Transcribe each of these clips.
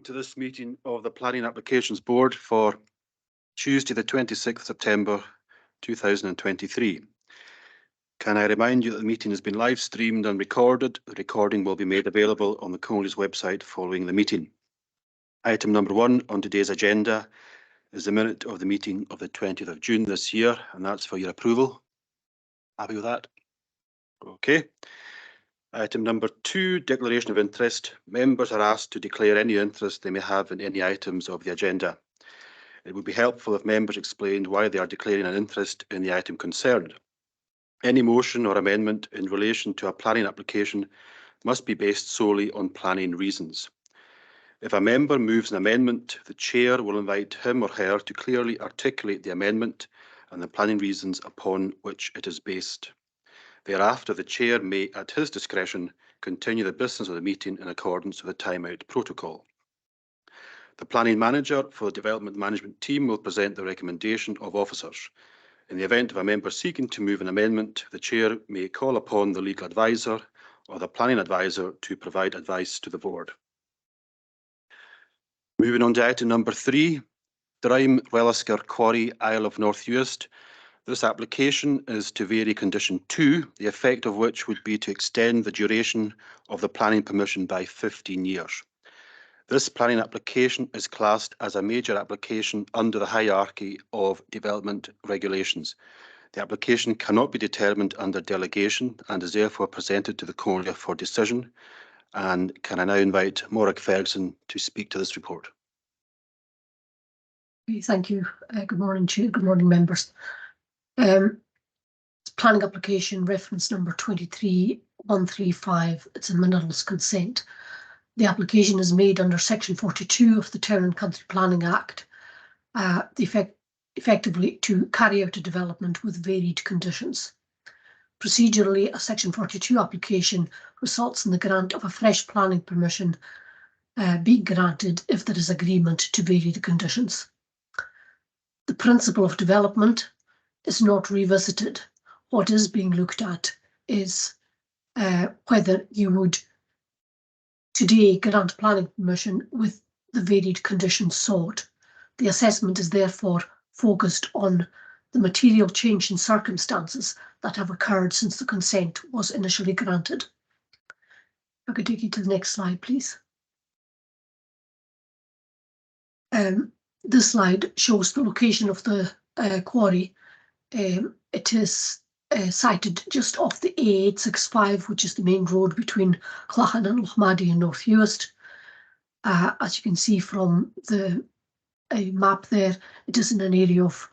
To this meeting of the Planning Applications Board for Tuesday the 26th September 2023. Can I remind you that the meeting has been live streamed and recorded. The recording will be made available on the Comhairle's website following the meeting. Item number 1 on today's agenda is the minute of the meeting of the 20th of June this year, and that's for your approval. Happy with that? Okay. Item number 2, declaration of interest. Members are asked to declare any interest they may have in any items of the agenda. It would be helpful if members explained why they are declaring an interest in the item concerned. Any motion or amendment in relation to a planning application must be based solely on planning reasons. If a member moves an amendment, the chair will invite him or her to clearly articulate the amendment and the planning reasons upon which it is based. Thereafter, the chair may, at his discretion, continue the business of the meeting in accordance with the time-out protocol. The planning manager for the development management team will present the recommendation of officers. In the event of a member seeking to move an amendment, the chair may call upon the legal advisor or the planning advisor to provide advice to the board. Moving on to item number 3, Drime Wellisker Quarry, Isle of North Uist. This application is to vary condition 2, the effect of which would be to extend the duration of the planning permission by 15 years. This planning application is classed as a major application under the hierarchy of development regulations. The application cannot be determined under delegation and is therefore presented to the Comhairle for decision. And can I now invite Maura Ferguson to speak to this report? Okay, thank you. Good morning, Chair. Good morning, members. Planning application reference number 23135. It's a minerals consent. The application is made under section 42 of the Town and Country Planning Act, effectively to carry out a development with varied conditions. Procedurally, a section 42 application results in the grant of a fresh planning permission being granted if there is agreement to vary the conditions. The principle of development is not revisited. What is being looked at is whether you would today grant planning permission with the varied conditions sought. The assessment is therefore focused on the material change in circumstances that have occurred since the consent was initially granted. If I could take you to the next slide, please. This slide shows the location of the quarry. It is sited just off the A865, which is the main road between Clachan and Lochmaddy in North Uist. As you can see from the map there, it is in an area of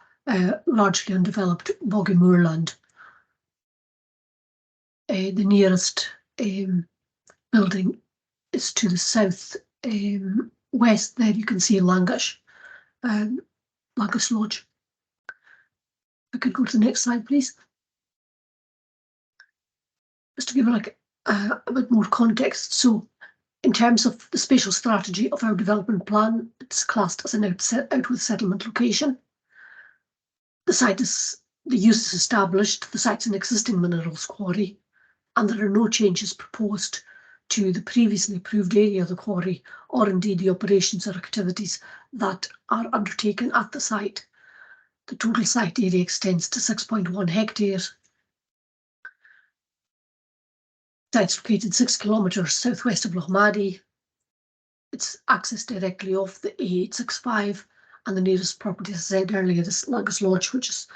largely undeveloped boggy moorland. The nearest building is to the south west. There you can see Langash Lodge. I could go to the next slide, please. Just to give a bit more context. So in terms of the spatial strategy of our development plan, it's classed as an outwith settlement location. The use is established, the site's an existing minerals quarry, and there are no changes proposed to the previously approved area of the quarry, or indeed the operations or activities that are undertaken at the site. The total site area extends to 6.1 hectares. The site's located 6 kilometres southwest of Lochmaddy. It's accessed directly off the A865, and the nearest property, as I said earlier, is Langash Lodge, which is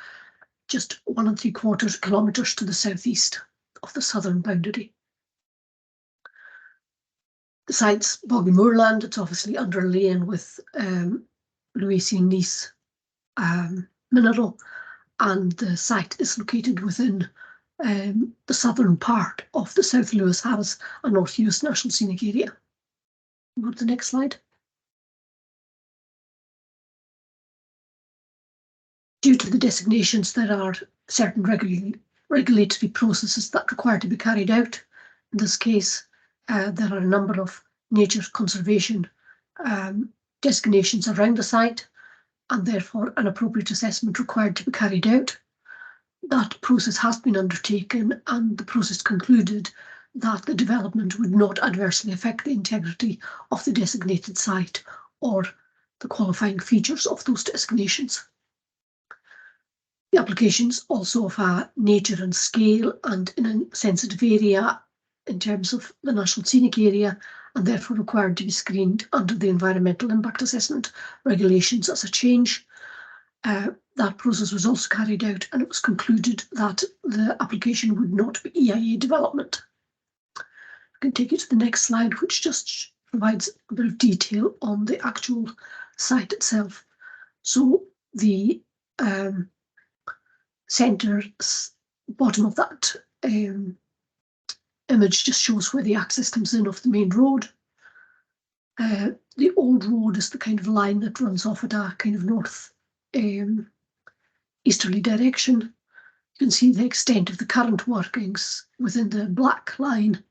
just 1 3/4 kilometres to the southeast of the southern boundary. The site's boggy moorland. It's obviously under Eilean with Louisian gneiss mineral, and the site is located within the southern part of the South Lewis Harris and North Uist National Scenic Area. Go to the next slide. Due to the designations, there are certain regulatory processes that require to be carried out. In this case, there are a number of nature conservation designations around the site, and therefore an appropriate assessment required to be carried out. That process has been undertaken, and the process concluded that the development would not adversely affect the integrity of the designated site or the qualifying features of those designations. The applications also of a nature and scale and in a sensitive area in terms of the National Scenic Area, and therefore required to be screened under the Environmental Impact Assessment regulations as a change. That process was also carried out, and it was concluded that the application would not be EIA development. I can take you to the next slide, which just provides a bit of detail on the actual site itself. So the centre bottom of that image just shows where the access comes in off the main road. The old road is the kind of line that runs off at a kind of north easterly direction. You can see the extent of the current workings within the black line,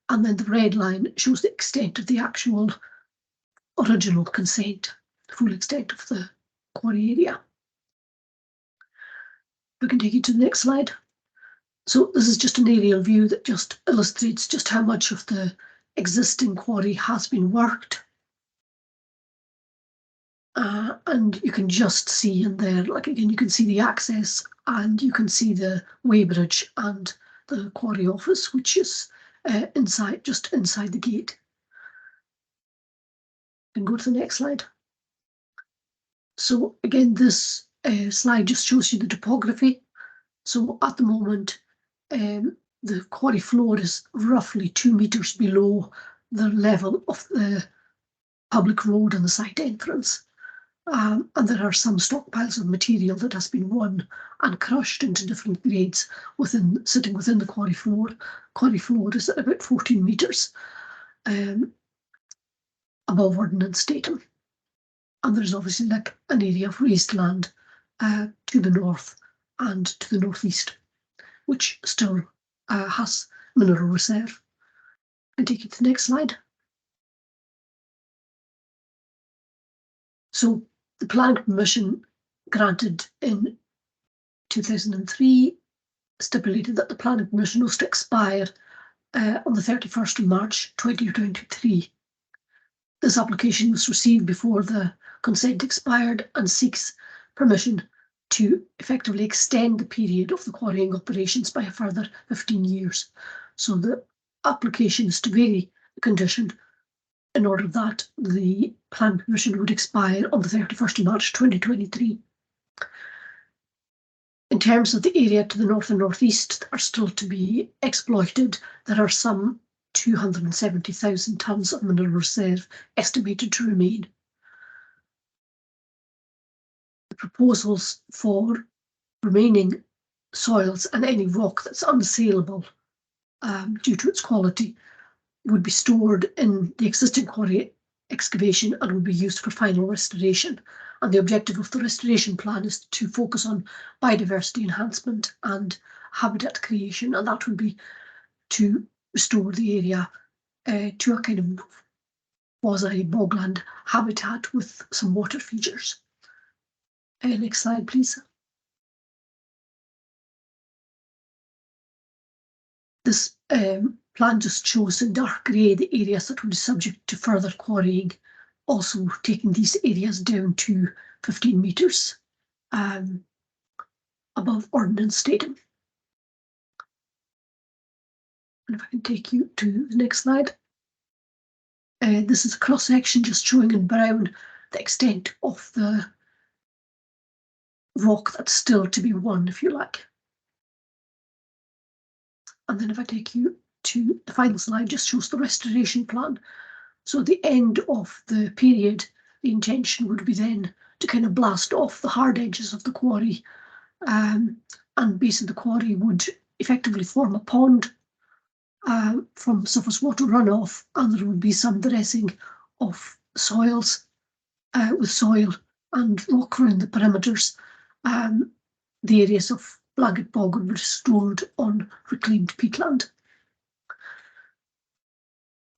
and then the red line shows the extent of the actual original consent, the full extent of the quarry area. I can take you to the next slide. So this is just an aerial view that just illustrates just how much of the existing quarry has been worked. And you can just see in there, like again, you can see the access and you can see the weighbridge and the quarry office, which is inside, just inside the gate. And go to the next slide. So again, this slide just shows you the topography. So at the moment, the quarry floor is roughly 2 meters below the level of the public road and the site entrance. And there are some stockpiles of material that has been won and crushed into different grades sitting within the quarry floor. Quarry floor is at about 14 meters above ordnance datum. And there's obviously like an area of raised land to the north and to the northeast, which still has mineral reserve. I'll take you to the next slide. So the planning permission granted in 2003 stipulated that the planning permission was to expire on the 31st of March 2023. This application was received before the consent expired and seeks permission to effectively extend the period of the quarrying operations by a further 15 years. So the application is to vary the condition in order that the plan permission would expire on the 31st of March 2023. In terms of the area to the north and northeast that are still to be exploited, there are some 270,000 tonnes of mineral reserve estimated to remain. The proposals for remaining soils and any rock that's unsaleable due to its quality would be stored in the existing quarry excavation and would be used for final restoration. And the objective of the restoration plan is to focus on biodiversity enhancement and habitat creation, and that would be to restore the area to a kind of quasi-bogland habitat with some water features. Next slide, please. This plan just shows in dark grey the areas that would be subject to further quarrying, also taking these areas down to 15 metres above ordnance datum. And if I can take you to the next slide. This is a cross-section just showing in brown the extent of the rock that's still to be won, if you like. And then if I take you to the final slide, just shows the restoration plan. So at the end of the period, the intention would be then to kind of blast off the hard edges of the quarry, and basically the quarry would effectively form a pond from surface water runoff, and there would be some dressing of soils with soil and rock around the perimeters. The areas of blanket bog would be restored on reclaimed peatland.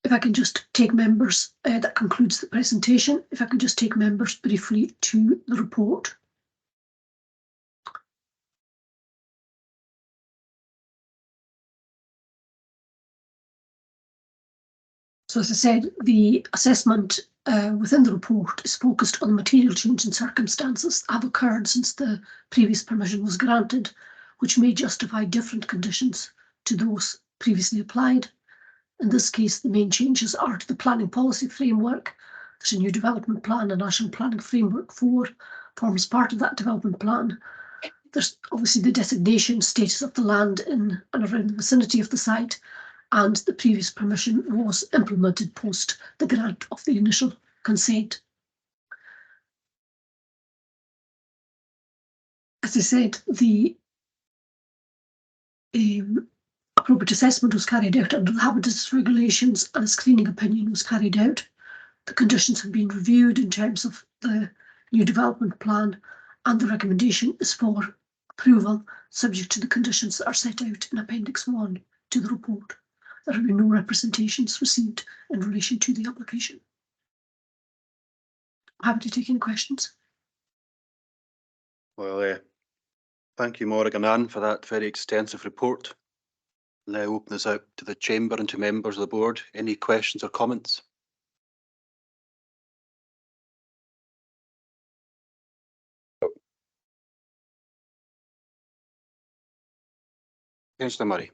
If I can just take members, that concludes the presentation. If I could just take members briefly to the report. So as I said, the assessment within the report is focused on material change in circumstances that have occurred since the previous permission was granted, which may justify different conditions to those previously applied. In this case, the main changes are to the planning policy framework. There's a new development plan, a national planning framework 4 forms part of that development plan. There's obviously the designation status of the land in and around the vicinity of the site, and the previous permission was implemented post the grant of the initial consent. As I said, the appropriate assessment was carried out under the habitats regulations and a screening opinion was carried out. The conditions have been reviewed in terms of the new development plan, and the recommendation is for approval subject to the conditions that are set out in Appendix 1 to the report. There have been no representations received in relation to the application. I'm happy to take any questions. Well, thank you, Morag and Anne, for that very extensive report. Now open this out to the chamber and to members of the board. Any questions or comments? Councillor Murray.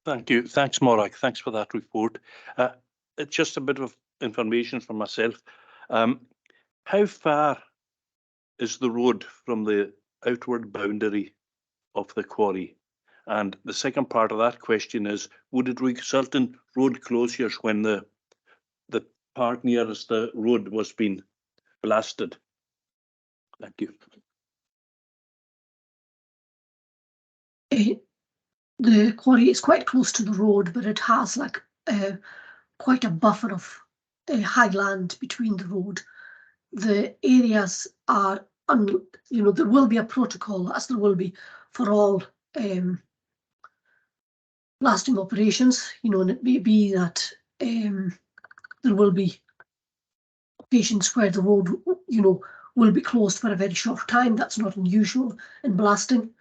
Thank you. Thanks, Morag. Thanks for that report. It's just a bit of information for myself. How far is the road from the outward boundary of the quarry? And the second part of that question is, would it result in road closures when the part nearest the road was being blasted? Thank you. The quarry is quite close to the road, but it has like quite a buffer of high land between the road. The areas are, there will be a protocol, as there will be for all blasting operations, and it may be that there will be occasions where the road, will be closed for a very short time. That's not unusual in blasting.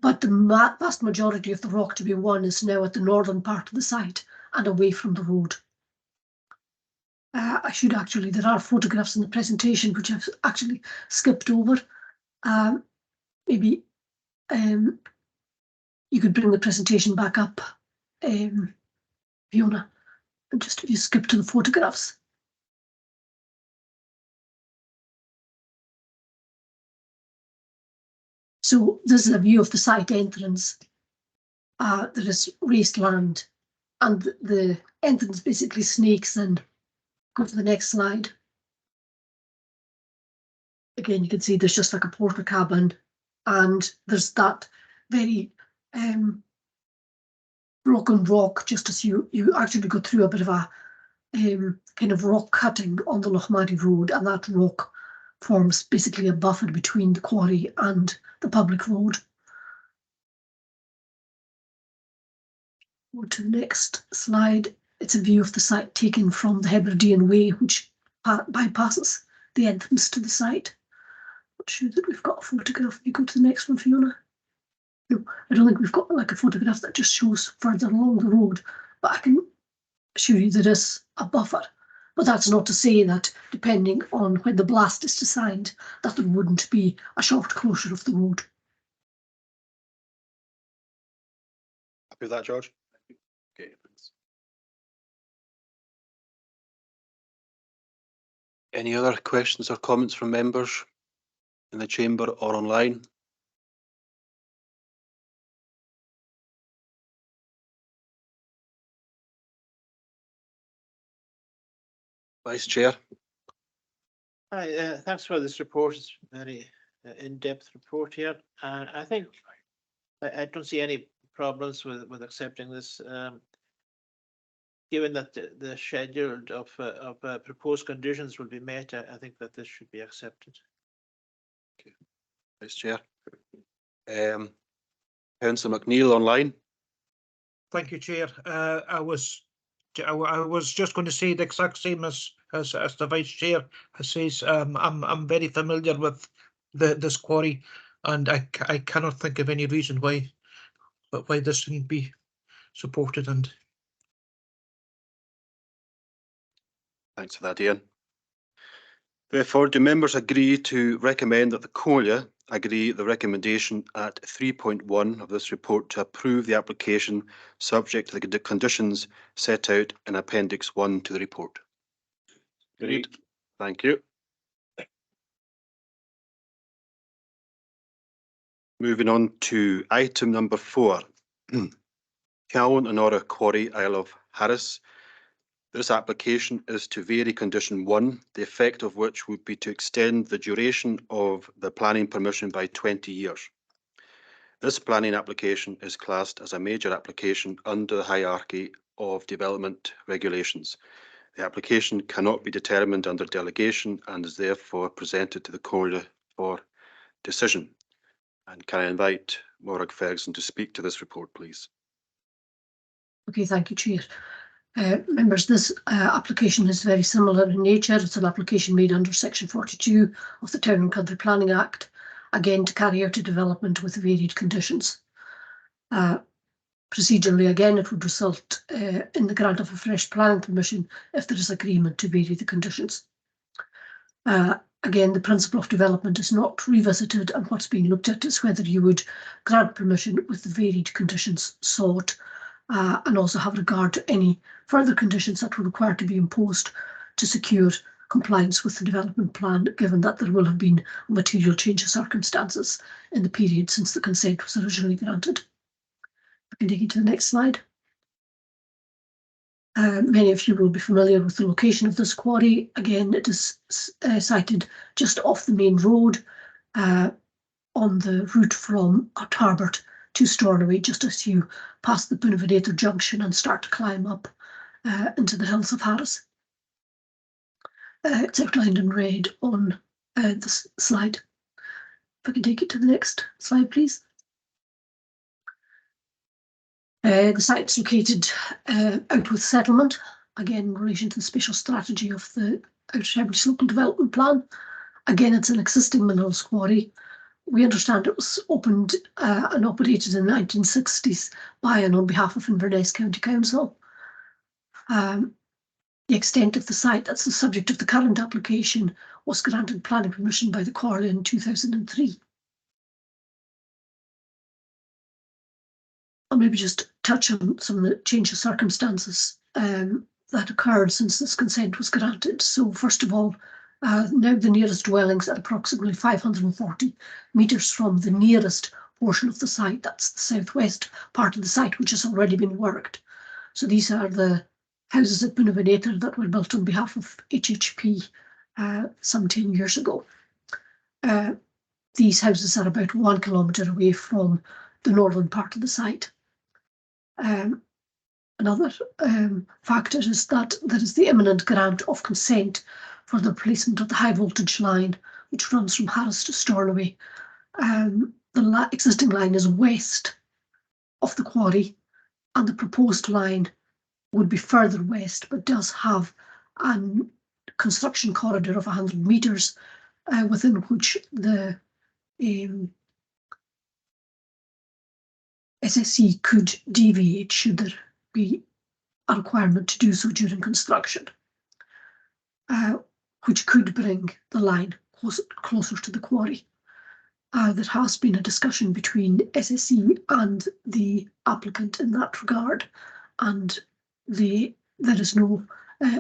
But the vast majority of the rock to be won is now at the northern part of the site and away from the road. There are photographs in the presentation which I've actually skipped over. Maybe you could bring the presentation back up, Fiona, and just if you skip to the photographs. So this is a view of the site entrance. There is raised land, and the entrance basically snakes in. Go to the next slide. Again, you can see there's just like a porter cabin, and there's that very broken rock just as you actually go through a bit of a kind of rock cutting on the Lochmaddy Road, and that rock forms basically a buffer between the quarry and the public road. Go to the next slide. It's a view of the site taken from the Hebridean Way, which bypasses the entrance to the site. Not sure that we've got a photograph. You go to the next one, Fiona. No, I don't think we've got like a photograph that just shows further along the road, but I can assure you there is a buffer. But that's not to say that, depending on when the blast is designed, that there wouldn't be a short closure of the road. Happy with that, George? Okay. Any other questions or comments from members in the chamber or online? Vice Chair. Hi, thanks for this report. It's a very in-depth report here. And I think I don't see any problems with accepting this. Given that the schedule of proposed conditions will be met, I think that this should be accepted. Okay. Vice Chair. Councillor McNeill online. Thank you, Chair. I was just going to say the exact same as the Vice Chair says. I'm very familiar with this quarry, and I cannot think of any reason why this shouldn't be supported. And Thanks for that, Ian. Therefore, do members agree to recommend that the Comhairle agree the recommendation at 3.1 of this report to approve the application subject to the conditions set out in Appendix 1 to the report? Agreed. Thank you. Moving on to item number 4. Callan and Ora Quarry, Isle of Harris. This application is to vary condition 1, the effect of which would be to extend the duration of the planning permission by 20 years. This planning application is classed as a major application under the hierarchy of development regulations. The application cannot be determined under delegation and is therefore presented to the Comhairle for decision. And can I invite Morag Ferguson to speak to this report, please? Okay, thank you, Chair. Members, this application is very similar in nature. It's an application made under Section 42 of the Town and Country Planning Act, again to carry out a development with varied conditions. Procedurally, again, it would result in the grant of a fresh planning permission if there is agreement to vary the conditions. Again, the principle of development is not revisited, and what's being looked at is whether you would grant permission with the varied conditions sought, and also have regard to any further conditions that were required to be imposed to secure compliance with the development plan, given that there will have been a material change of circumstances in the period since the consent was originally granted. I can take you to the next slide. Many of you will be familiar with the location of this quarry. Again, it is sited just off the main road on the route from Tarbert to Stornoway, just as you pass the Bunavinator junction and start to climb up into the hills of Harris. It's outlined in red on this slide. If I can take it to the next slide, please. The site is located out with settlement, again in relation to the spatial strategy of the Outer Hebrides Local Development Plan. Again, it's an existing minerals quarry. We understand it was opened and operated in the 1960s by and on behalf of Inverness County Council. The extent of the site that's the subject of the current application was granted planning permission by the Comhairle in 2003. I'll maybe just touch on some of the change of circumstances that occurred since this consent was granted. So first of all, now the nearest dwellings at approximately 540 metres from the nearest portion of the site. That's the southwest part of the site, which has already been worked. So these are the houses at Bunavinator that were built on behalf of HHP some 10 years ago. These houses are about 1 kilometre away from the northern part of the site. Another factor is that there is the imminent grant of consent for the replacement of the high voltage line, which runs from Harris to Stornoway. The existing line is west of the quarry, and the proposed line would be further west, but does have a construction corridor of 100 metres within which the SSE could deviate should there be a requirement to do so during construction, which could bring the line closer to the quarry. There has been a discussion between SSE and the applicant in that regard, and there is no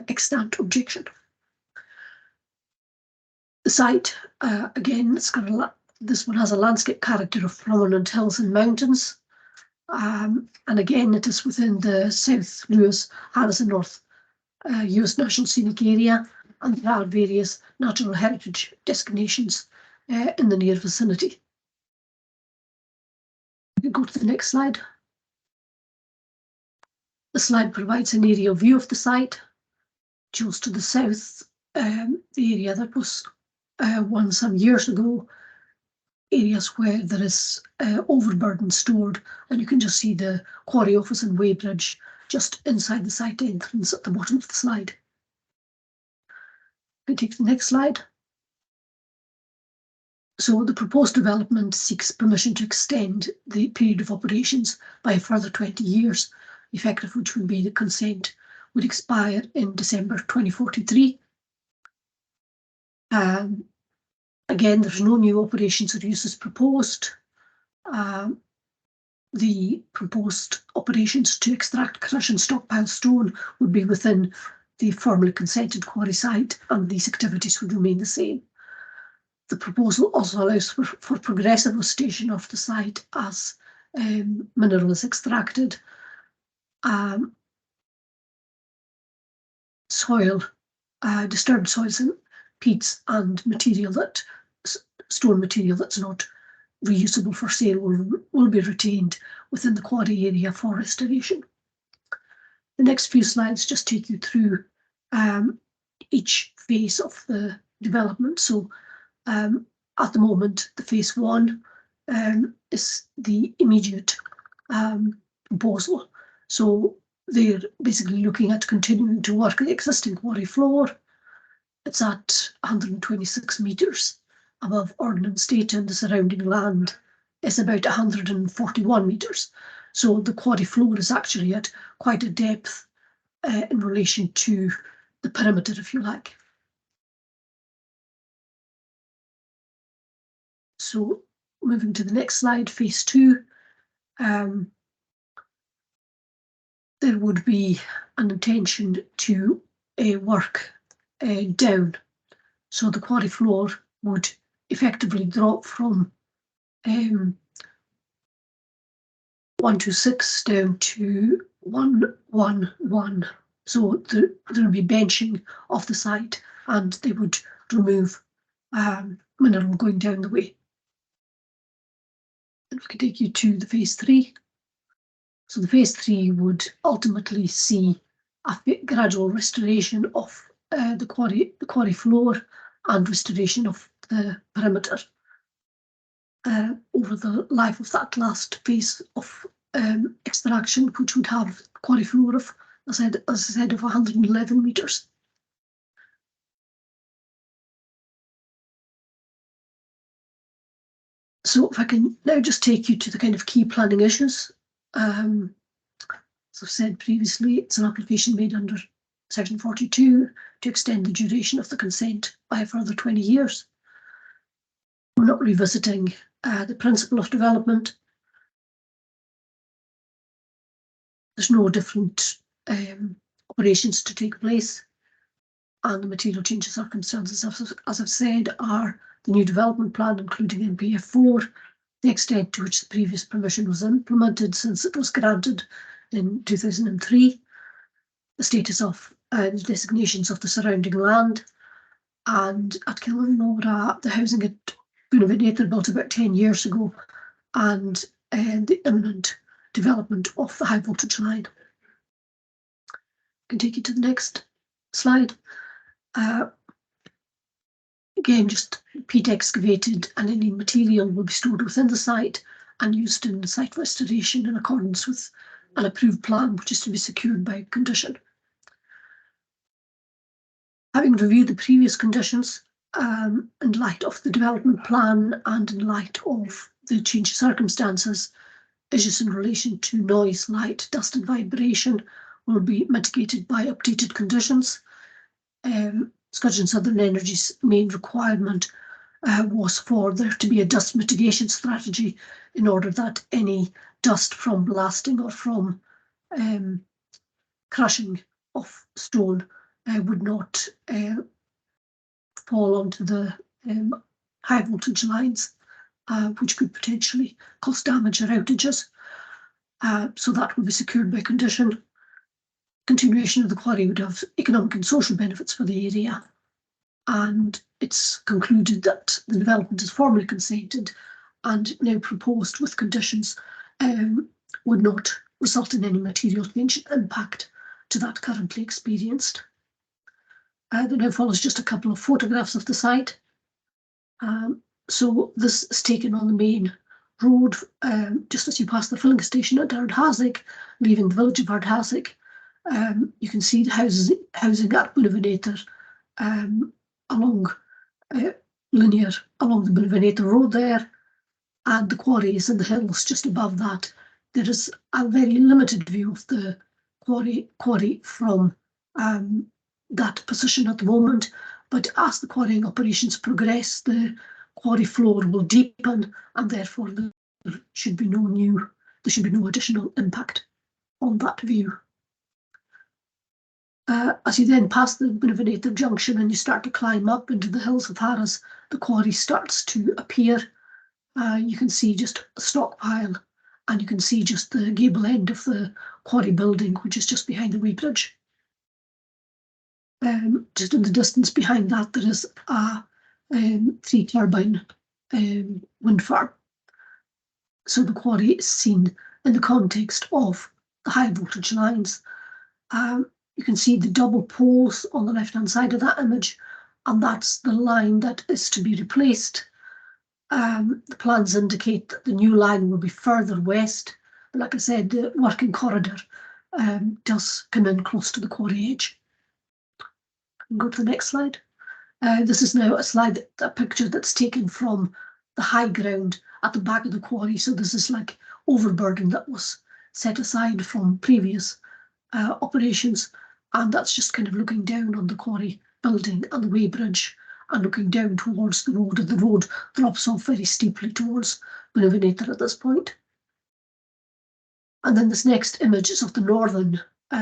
extant objection. The site, again, this one has a landscape character of prominent hills and mountains. And again, it is within the South Lewis, Harris and North US National Scenic Area, and there are various natural heritage designations in the near vicinity. We can go to the next slide. The slide provides an aerial view of the site. Shows to the south the area that was won some years ago, areas where there is overburden stored, and you can just see the quarry office and weighbridge just inside the site entrance at the bottom of the slide. We take the next slide. So the proposed development seeks permission to extend the period of operations by a further 20 years, effective which would be the consent would expire in December 2043. Again, there's no new operations or uses proposed. The proposed operations to extract, crush and stockpile stone would be within the formally consented quarry site, and these activities would remain the same. The proposal also allows for progressive osciillation of the site as mineral is extracted. Disturbed soils and peats and material stone material that's not reusable for sale will be retained within the quarry area for restoration. The next few slides just take you through each phase of the development. So at the moment, the phase 1 is the immediate proposal. So they're basically looking at continuing to work the existing quarry floor. It's at 126 metres above ordnance data, and the surrounding land is about 141 metres. So the quarry floor is actually at quite a depth in relation to the perimeter, if you like. So moving to the next slide, phase 2. There would be an intention to work down. So the quarry floor would effectively drop from 126 down to 111. So there would be benching of the site, and they would remove mineral going down the way. And we can take you to the phase 3. So the phase 3 would ultimately see a gradual restoration of the quarry floor and restoration of the perimeter over the life of that last phase of extraction, which would have quarry floor of, as I said, of 111 metres. So if I can now just take you to the kind of key planning issues. As I've said previously, it's an application made under Section 42 to extend the duration of the consent by a further 20 years. We're not revisiting the principle of development. There's no different operations to take place, and the material change circumstances, as I've said, are the new development plan, including NPF 4, the extent to which the previous permission was implemented since it was granted in 2003, the status of the designations of the surrounding land, and at Kilnora, the housing at Bunavinator built about 10 years ago, and the imminent development of the high voltage line. I can take you to the next slide. Again, just peat excavated, and any material will be stored within the site and used in site restoration in accordance with an approved plan, which is to be secured by condition. Having reviewed the previous conditions, in light of the development plan and in light of the changed circumstances, issues in relation to noise, light, dust and vibration will be mitigated by updated conditions. Scottish and Southern Energy's main requirement was for there to be a dust mitigation strategy in order that any dust from blasting or from crushing of stone would not fall onto the high voltage lines, which could potentially cause damage or outages. So that would be secured by condition. Continuation of the quarry would have economic and social benefits for the area, and it's concluded that the development is formally consented and now proposed with conditions would not result in any material change impact to that currently experienced. There now follows just a couple of photographs of the site. So this is taken on the main road, just as you pass the filling station at Ardhassick, leaving the village of Ardhassick. You can see the housing at Bunavinator along linear along the Bunavinator road there, and the quarry is in the hills just above that. There is a very limited view of the quarry from that position at the moment, but as the quarrying operations progress, the quarry floor will deepen, and therefore there should be no additional impact on that view. As you then pass the Benevenator Junction and you start to climb up into the hills of Harris, the quarry starts to appear. You can see just a stockpile, and you can see just the gable end of the quarry building, which is just behind the weighbridge. Just in the distance behind that, there is a 3-turbine wind farm. So the quarry is seen in the context of the high voltage lines. You can see the double poles on the left-hand side of that image, and that's the line that is to be replaced. The plans indicate that the new line will be further west. But like I said, the working corridor does come in close to the quarry edge. Go to the next slide. This is now a picture that's taken from the high ground at the back of the quarry. So this is like overburden that was set aside from previous operations, and that's just kind of looking down on the quarry building and the weighbridge and looking down towards the road, and the road drops off very steeply towards Benevenator at this point. And then this next image is of the northern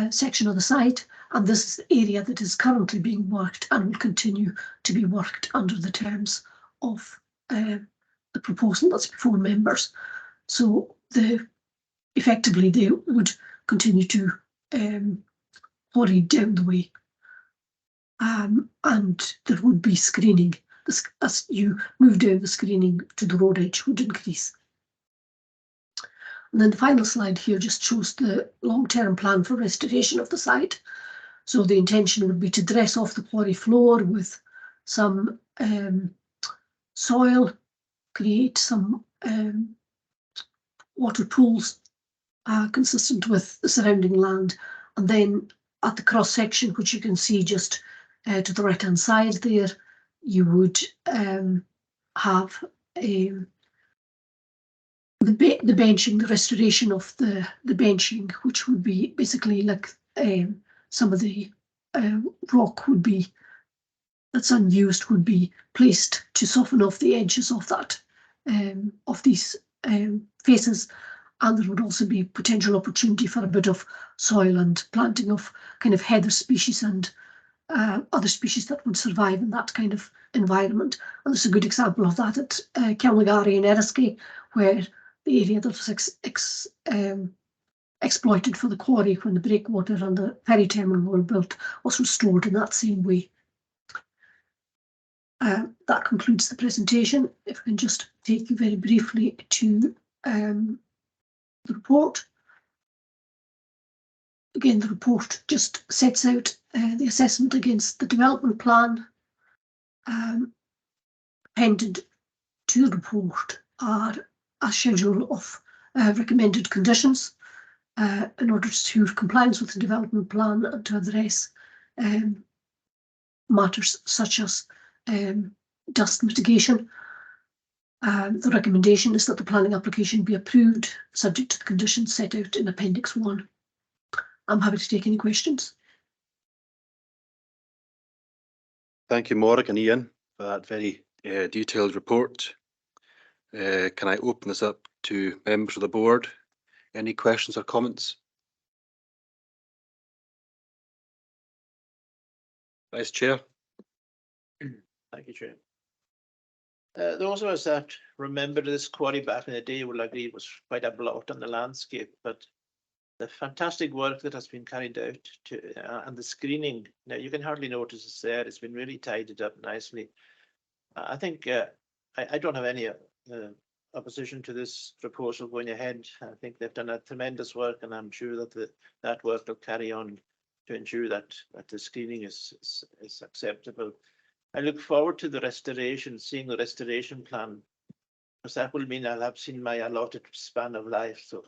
section of the site, and this is the area that is currently being worked and will continue to be worked under the terms of the proposal that's before members. So effectively they would continue to quarry down the way, and there would be screening. As you move down, the screening to the road edge would increase. And then the final slide here just shows the long-term plan for restoration of the site. So the intention would be to dress off the quarry floor with some soil, create some water pools consistent with the surrounding land, and then at the cross section, which you can see just to the right-hand side there, you would have the benching, the restoration of the benching, which would be basically like some of the rock would be that's unused would be placed to soften off the edges of that of these faces, and there would also be potential opportunity for a bit of soil and planting of kind of heather species and other species that would survive in that kind of environment. And there's a good example of that at Comhairle in Eriskay, where the area that was exploited for the quarry when the breakwater and the ferry terminal were built was restored in that same way. That concludes the presentation. If I can just take you very briefly to the report. Again, the report just sets out the assessment against the development plan. Appended to the report are a schedule of recommended conditions in order to ensure compliance with the development plan and to address matters such as dust mitigation. The recommendation is that the planning application be approved subject to the conditions set out in Appendix 1. I'm happy to take any questions. Thank you, Morag and Ian, for that very detailed report. Can I open this up to members of the board? Any questions or comments? Vice Chair. Thank you, Chair. Those of us that remember this quarry back in the day will agree it was quite a blot on the landscape, but the fantastic work that has been carried out and the screening, now you can hardly notice it's there. It's been really tidied up nicely. I think I don't have any opposition to this proposal going ahead. I think they've done a tremendous work, and I'm sure that that work will carry on to ensure that the screening is acceptable. I look forward to the restoration, seeing the restoration plan, because that will mean I'll have seen my allotted span of life. So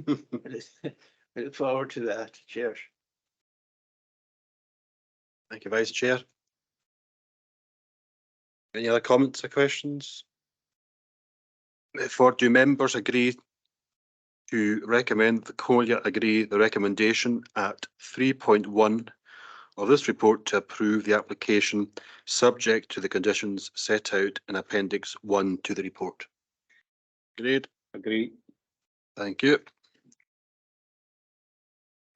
I look forward to that, Chair. Thank you, Vice Chair. Any other comments or questions? Therefore, do members agree to recommend the Comhairle agree the recommendation at 3.1 of this report to approve the application subject to the conditions set out in Appendix 1 to the report. Agreed? Agree. Thank you.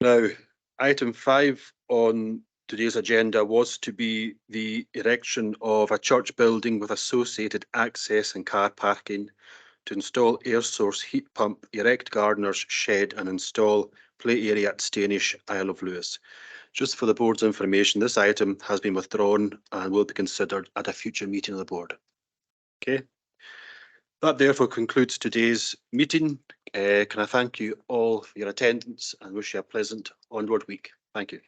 Now, item 5 on today's agenda was to be the erection of a church building with associated access and car parking, to install air source heat pump, erect gardener's shed and install play area at Stanish, Isle of Lewis. Just for the board's information, this item has been withdrawn and will be considered at a future meeting of the board. Okay. That therefore concludes today's meeting. Can I thank you all for your attendance and wish you a pleasant onward week. Thank you.